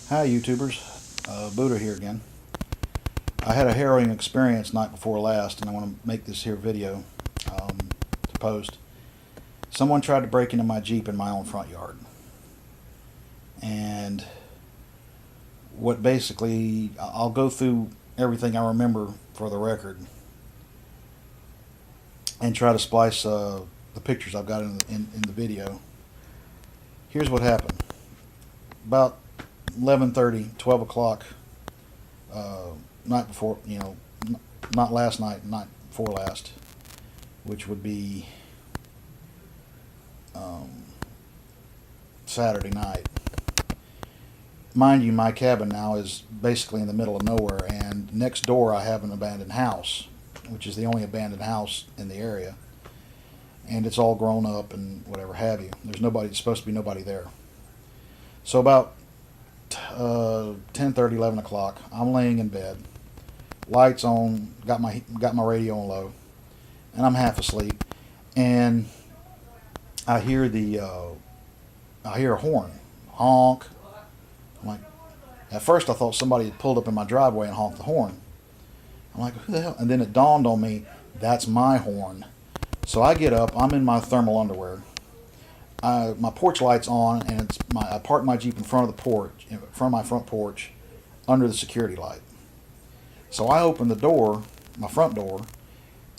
Hi YouTubers, Buddha here again. I had a harrowing experience night before last and I want to make this here video to post. Someone tried to break into my Jeep in my own front yard. And what basically, I'll go through everything I remember for the record and try to splice the pictures I've got in the video. Here's what happened. About 11:30, 12 o'clock, night before, not last night, night before last, which would be Saturday night. Mind you, my cabin now is basically in the middle of nowhere, and next door I have an abandoned house, which is the only abandoned house in the area, and it's all grown up and whatever have you. There's supposed to be nobody there. So about 10:30, 11 o'clock, I'm laying in bed, lights on, got my radio on low, and I'm half asleep, and I hear a horn honk. I'm like, at first I thought somebody had pulled up in my driveway and honked the horn. I'm like, who the hell? And then it dawned on me, that's my horn. So I get up, I'm in my thermal underwear. My porch light's on, and I parked my Jeep in front of the porch, in front of my front porch, under the security light. So I open the door, my front door,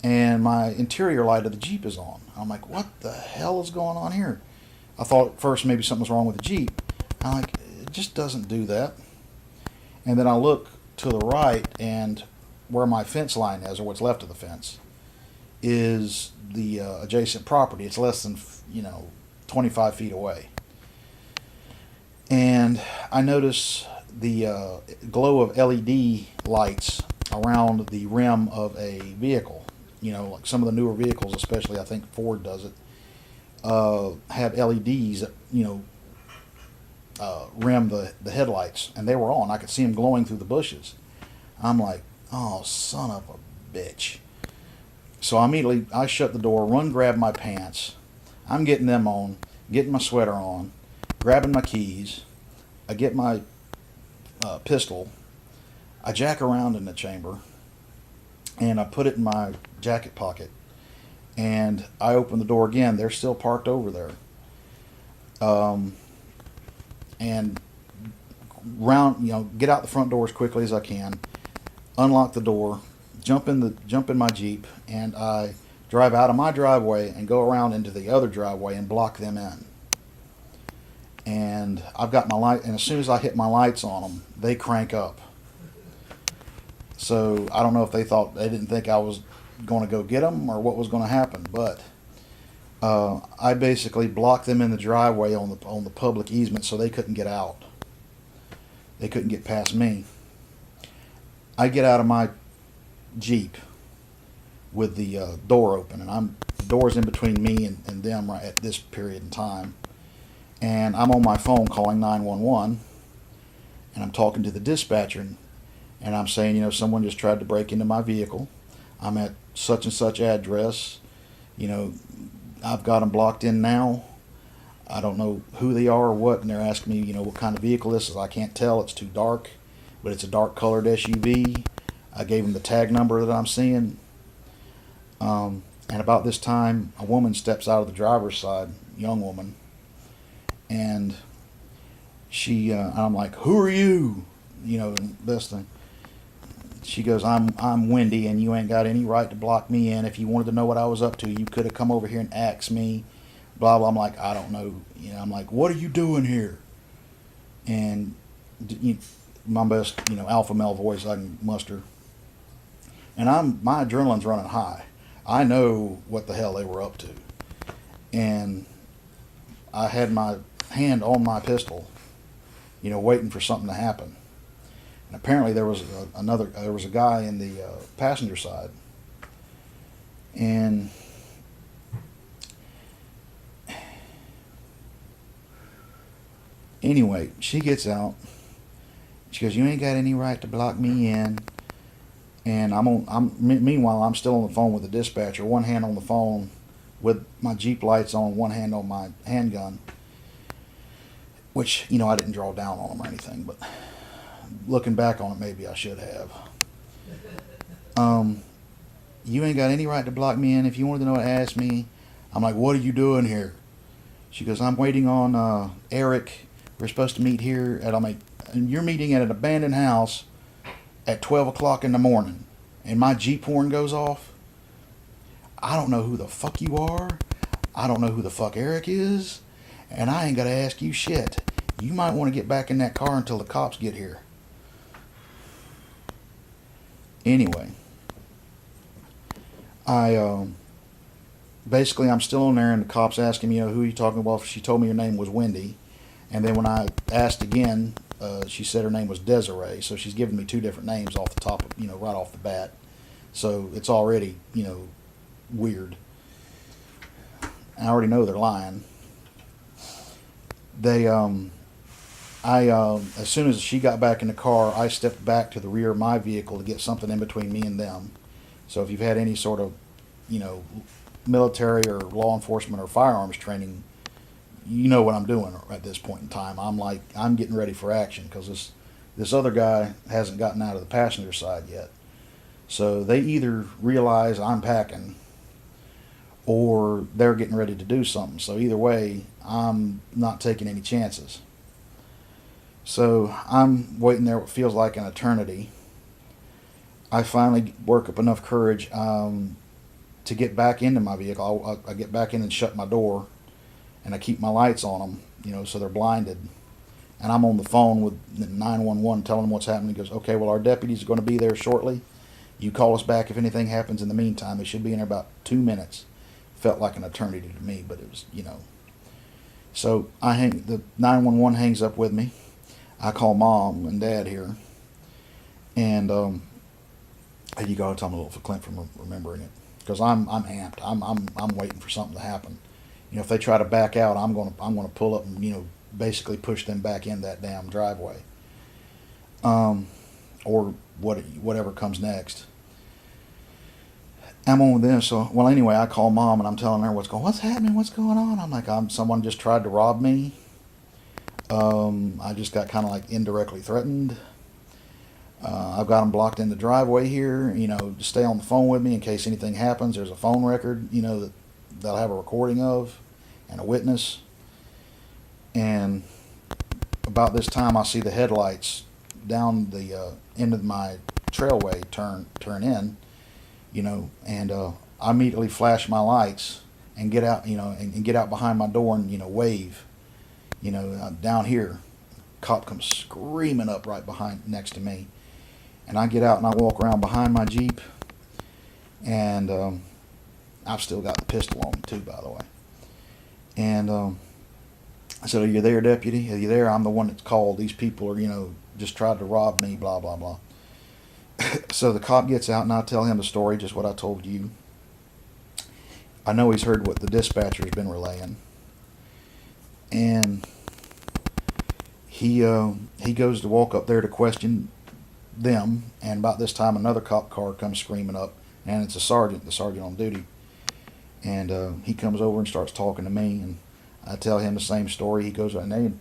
and my interior light of the Jeep is on. I'm like, what the hell is going on here? I thought at first maybe something was wrong with the Jeep. I'm like, it just doesn't do that. And then I look to the right, and where my fence line is, or what's left of the fence, is the adjacent property. It's less than 25 feet away. And I notice the glow of LED lights around the rim of a vehicle. Like some of the newer vehicles, especially I think Ford does it, have LEDs that, rim the headlights, and they were on. I could see them glowing through the bushes. I'm like, oh, son of a bitch. So I shut the door, run grab my pants. I'm getting them on, getting my sweater on, grabbing my keys. I get my pistol. I jack around in the chamber, and I put it in my jacket pocket. And I open the door again. They're still parked over there. And get out the front door as quickly as I can, unlock the door, jump in my Jeep, and I drive out of my driveway and go around into the other driveway and block them in. And I've got my light, and as soon as I hit my lights on them, they crank up. So I don't know if they didn't think I was going to go get them or what was going to happen, but I basically blocked them in the driveway on the public easement, so they couldn't get out. They couldn't get past me. I get out of my Jeep with the door open, and the door's in between me and them right at this period in time, and I'm on my phone calling 911, and I'm talking to the dispatcher, and I'm saying, someone just tried to break into my vehicle. I'm at such and such address. I've got them blocked in now. I don't know who they are or what, and they're asking me, what kind of vehicle this is. I can't tell. It's too dark, but it's a dark colored SUV. I gave them the tag number that I'm seeing. And about this time, a woman steps out of the driver's side, young woman, and I'm like, who are you? And this thing. She goes, I'm Wendy, and you ain't got any right to block me in. If you wanted to know what I was up to, you could have come over here and asked me, blah, blah. I'm like, I don't know. I'm like, what are you doing here? And my best, alpha male voice I can muster. And my adrenaline's running high. I know what the hell they were up to. And I had my hand on my pistol, waiting for something to happen. And apparently there was a guy in the passenger side. And anyway, she gets out. She goes, you ain't got any right to block me in. And meanwhile, I'm still on the phone with the dispatcher, one hand on the phone with my Jeep lights on, one hand on my handgun, which, I didn't draw down on them or anything, but Looking back on it, maybe I should have. You ain't got any right to block me in. If you wanted to know what, ask me. I'm like, what are you doing here? She goes, I'm waiting on Eric. We're supposed to meet here at, I'm like, and you're meeting at an abandoned house at 12 o'clock in the morning. And my Jeep horn goes off. I don't know who the fuck you are. I don't know who the fuck Eric is. And I ain't got to ask you shit. You might want to get back in that car until the cops get here. Anyway, basically I'm still in there, and the cops asking me, who are you talking about? She told me her name was Wendy, and then when I asked again, she said her name was Desiree. So she's giving me two different names off the top of, right off the bat. So it's already, weird. I already know they're lying. They, as soon as she got back in the car, I stepped back to the rear of my vehicle to get something in between me and them. So if you've had any sort of, military or law enforcement or firearms training, you know what I'm doing at this point in time. I'm getting ready for action, because this other guy hasn't gotten out of the passenger side yet. So they either realize I'm packing, or they're getting ready to do something. So either way, I'm not taking any chances. So I'm waiting there what feels like an eternity. I finally work up enough courage to get back into my vehicle. I get back in and shut my door, and I keep my lights on them, so they're blinded. And I'm on the phone with 911 telling them what's happening. He goes, okay, well, our deputies are going to be there shortly. You call us back if anything happens in the meantime. They should be in there about 2 minutes. Felt like an eternity to me, but it was, So the 911 hangs up with me. I call Mom and Dad here, and you gotta tell me a little for Clint from remembering it, because I'm amped. I'm waiting for something to happen. If they try to back out, I'm gonna pull up and basically push them back in that damn driveway, or whatever comes next. I'm on with them. So, well, anyway, I call Mom and I'm telling her what's happening, what's going on. I'm like, someone just tried to rob me. I just got kind of like indirectly threatened. I've got them blocked in the driveway here, to stay on the phone with me in case anything happens. There's a phone record, that they'll have a recording of, and a witness. And about this time, I see the headlights down the end of my trailway turn in, and I immediately flash my lights and get out, and get out behind my door and, wave, down here. Cop comes screaming up right next to me. And I get out and I walk around behind my Jeep, and I've still got the pistol on me too, by the way. And I said, are you there, deputy? Are you there? I'm the one that's called. These people are, just tried to rob me, blah, blah, blah. So the cop gets out, and I tell him the story, just what I told you. I know he's heard what the dispatcher's been relaying. And he goes to walk up there to question them, and about this time another cop car comes screaming up, and it's the sergeant on duty. And he comes over and starts talking to me, and I tell him the same story. He goes, and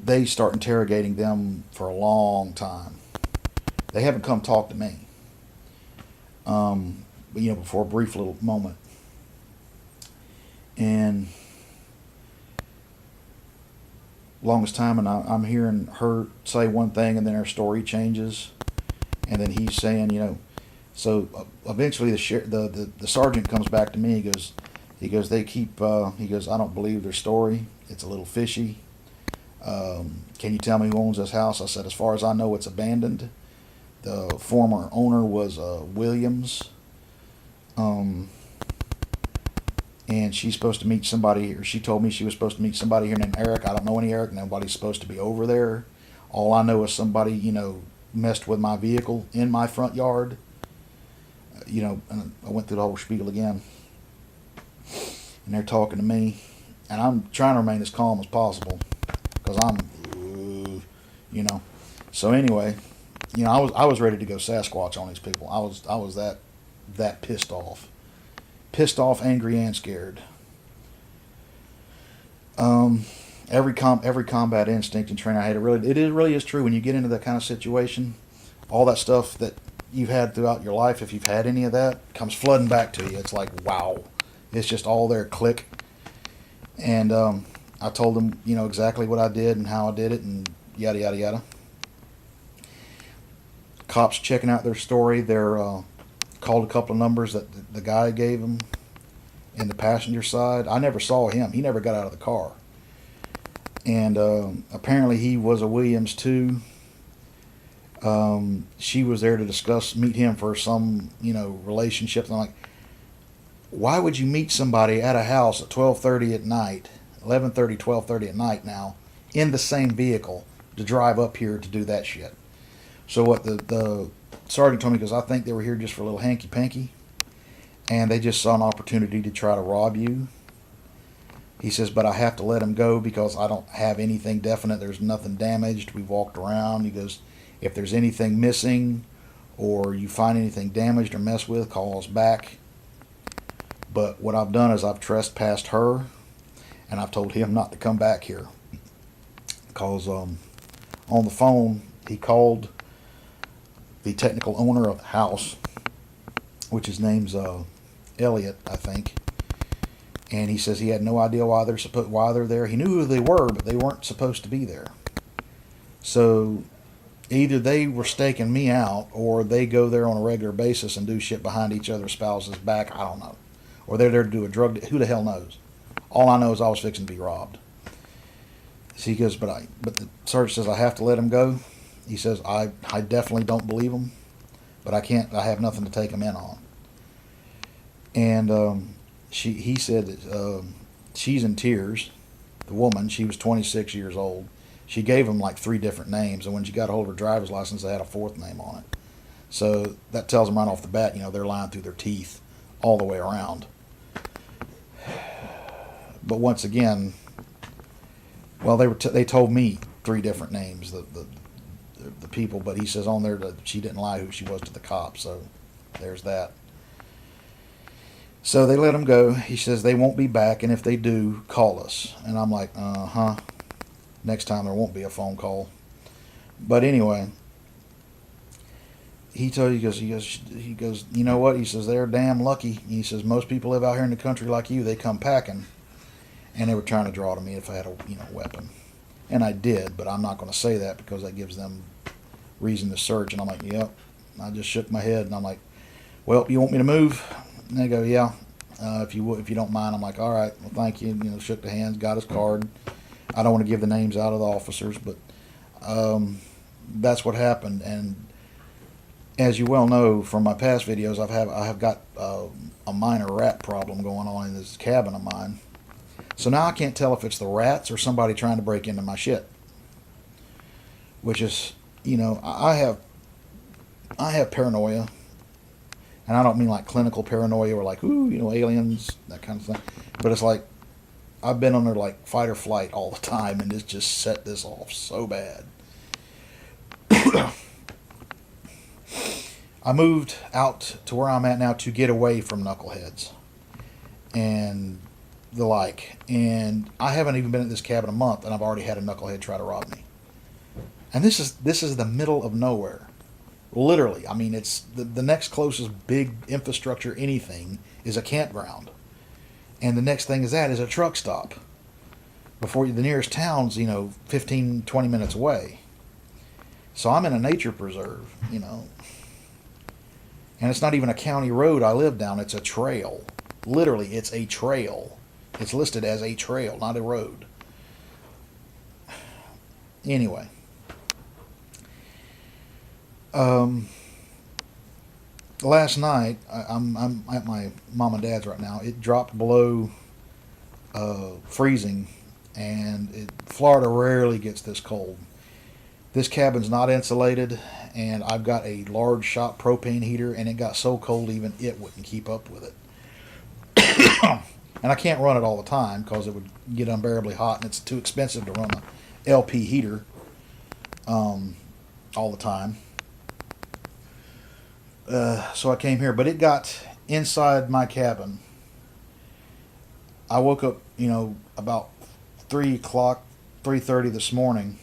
they start interrogating them for a long time. They haven't come talk to me, but before a brief little moment. And longest time, and I'm hearing her say one thing, and then her story changes, and then he's saying, so eventually the sergeant comes back to me. He goes, they keep, he goes, I don't believe their story. It's a little fishy. Can you tell me who owns this house? I said, as far as I know, it's abandoned. The former owner was Williams. And she's supposed to meet somebody, or she told me she was supposed to meet somebody here named Eric. I don't know any Eric. Nobody's supposed to be over there. All I know is somebody, messed with my vehicle in my front yard. And I went through the whole spiel again. And they're talking to me. And I'm trying to remain as calm as possible, because I'm, So anyway, I was ready to go Sasquatch on these people. I was that pissed off. Pissed off, angry, and scared. every combat instinct and training I had, it really is true. When you get into that kind of situation, all that stuff that you've had throughout your life, if you've had any of that, comes flooding back to you. It's like, wow, it's just all there, click. And I told them, exactly what I did and how I did it, and yada yada yada. Cops checking out their story. They're called a couple of numbers that the guy gave them in the passenger side. I never saw him. He never got out of the car. And apparently he was a Williams too. She was there to meet him for some, relationship. And I'm like, why would you meet somebody at a house at 12:30 at night, 11:30, 12:30 at night now, in the same vehicle to drive up here to do that shit? So what the sergeant told me, because I think they were here just for a little hanky-panky, and they just saw an opportunity to try to rob you. He says, but I have to let him go because I don't have anything definite. There's nothing damaged. We've walked around. He goes, if there's anything missing or you find anything damaged or messed with, call us back. But what I've done is I've trespassed her, and I've told him not to come back here. Because on the phone, he called the technical owner of the house, which his name's Elliot, I think. And he says he had no idea why they're there. He knew who they were, but they weren't supposed to be there. So either they were staking me out, or they go there on a regular basis and do shit behind each other's spouses' back. I don't know. Or they're there to do a drug. Who the hell knows? All I know is I was fixing to be robbed. So he goes, but the sergeant says I have to let him go. He says I definitely don't believe him, but I can't. I have nothing to take him in on. And he said that, she's in tears. The woman, she was 26 years old. She gave him like 3 different names, and when she got a hold of her driver's license, they had a 4th name on it. So that tells them right off the bat, they're lying through their teeth all the way around. But once again, well, they told me 3 different names, the people, but he says on there that she didn't lie who she was to the cops, so there's that. So they let him go. He says they won't be back, and if they do, call us. And I'm like, next time there won't be a phone call. But anyway, he goes, you know what? He says they're damn lucky. He says most people live out here in the country like you. They come packing, and they were trying to draw to me if I had a weapon, and I did. But I'm not going to say that because that gives them reason to search. And I'm like, yep. I just shook my head, and I'm like, well, you want me to move? And they go, yeah, if you don't mind. I'm like, all right, well, thank you. Shook the hands, got his card. I don't want to give the names out of the officers, but that's what happened. And as you well know from my past videos, I have got a minor rat problem going on in this cabin of mine. So now I can't tell if it's the rats or somebody trying to break into my shit. Which is, I have paranoia. And I don't mean like clinical paranoia or like, aliens, that kind of thing. But it's like, I've been under like fight or flight all the time, and it's just set this off so bad. I moved out to where I'm at now to get away from knuckleheads and the like. And I haven't even been at this cabin a month, and I've already had a knucklehead try to rob me. And this is the middle of nowhere. Literally, I mean, it's the next closest big infrastructure anything is a campground. And the next thing is a truck stop. Before the nearest town's, 15, 20 minutes away. So I'm in a nature preserve, And it's not even a county road I live down, it's a trail. Literally, it's a trail. It's listed as a trail, not a road. Anyway. Last night, I'm at my mom and dad's right now. It dropped below freezing, and Florida rarely gets this cold. This cabin's not insulated, and I've got a large shop propane heater, and it got so cold even it wouldn't keep up with it. And I can't run it all the time because it would get unbearably hot, and it's too expensive to run a LP heater all the time. So I came here, but it got inside my cabin. I woke up, about 3 o'clock 3:30 this morning,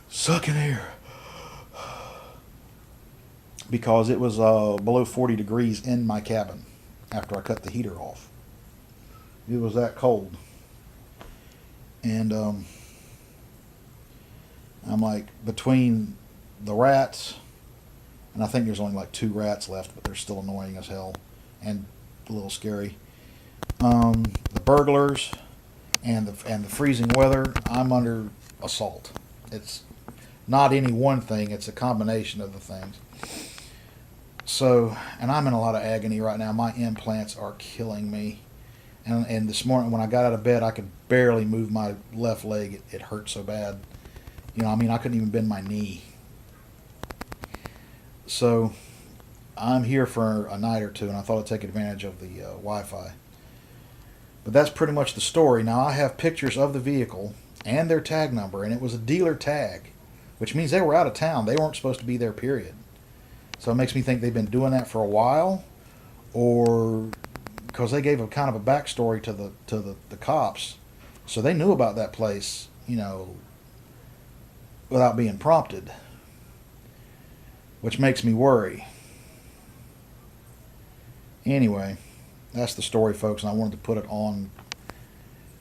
sucking air, because it was below 40 degrees in my cabin after I cut the heater off. It was that cold. And I'm like, between the rats, and I think there's only like 2 rats left, but they're still annoying as hell and a little scary. The burglars and the freezing weather, I'm under assault. It's not any one thing, it's a combination of the things. So, and I'm in a lot of agony right now. My implants are killing me. And this morning when I got out of bed, I could barely move my left leg. It hurt so bad. You know, I mean, I couldn't even bend my knee. So, I'm here for a night or two, and I thought I'd take advantage of the Wi-Fi. But that's pretty much the story. Now, I have pictures of the vehicle and their tag number, and it was a dealer tag, which means they were out of town. They weren't supposed to be there, period. So it makes me think they've been doing that for a while, or because they gave a kind of a backstory to the cops, so they knew about that place, you know, without being prompted, which makes me worry. Anyway, that's the story, folks, and I wanted to put it on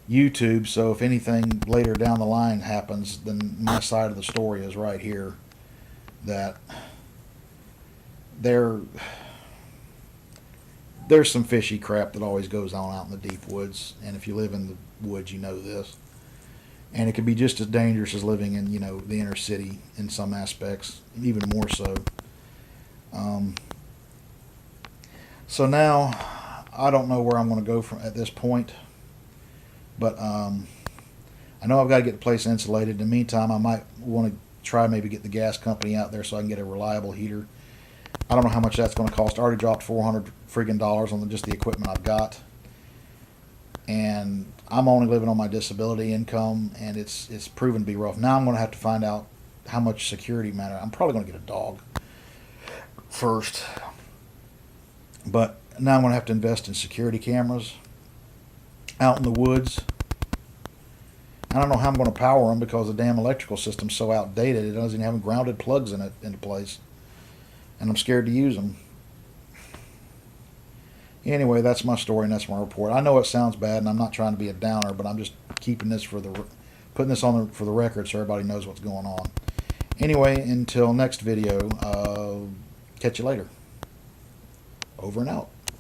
YouTube, so if anything later down the line happens, then my side of the story is right here, that there's some fishy crap that always goes on out in the deep woods, and if you live in the woods, you know this. And it can be just as dangerous as living in, you know, the inner city in some aspects, even more so. So now, I don't know where I'm going to go from at this point, but I know I've got to get the place insulated. In the meantime, I might want to try maybe get the gas company out there so I can get a reliable heater. I don't know how much that's going to cost. I already dropped $400 friggin' on just the equipment I've got, and I'm only living on my disability income, and it's proven to be rough. Now I'm going to have to find out how much security matter. I'm probably going to get a dog first, but now I'm going to have to invest in security cameras out in the woods. I don't know how I'm going to power them because the damn electrical system's so outdated. It doesn't even have grounded plugs in it into place, and I'm scared to use them. Anyway, that's my story and that's my report. I know it sounds bad, and I'm not trying to be a downer, but I'm just keeping this putting this on for the record so everybody knows what's going on. Anyway, until next video, catch you later. Over and out.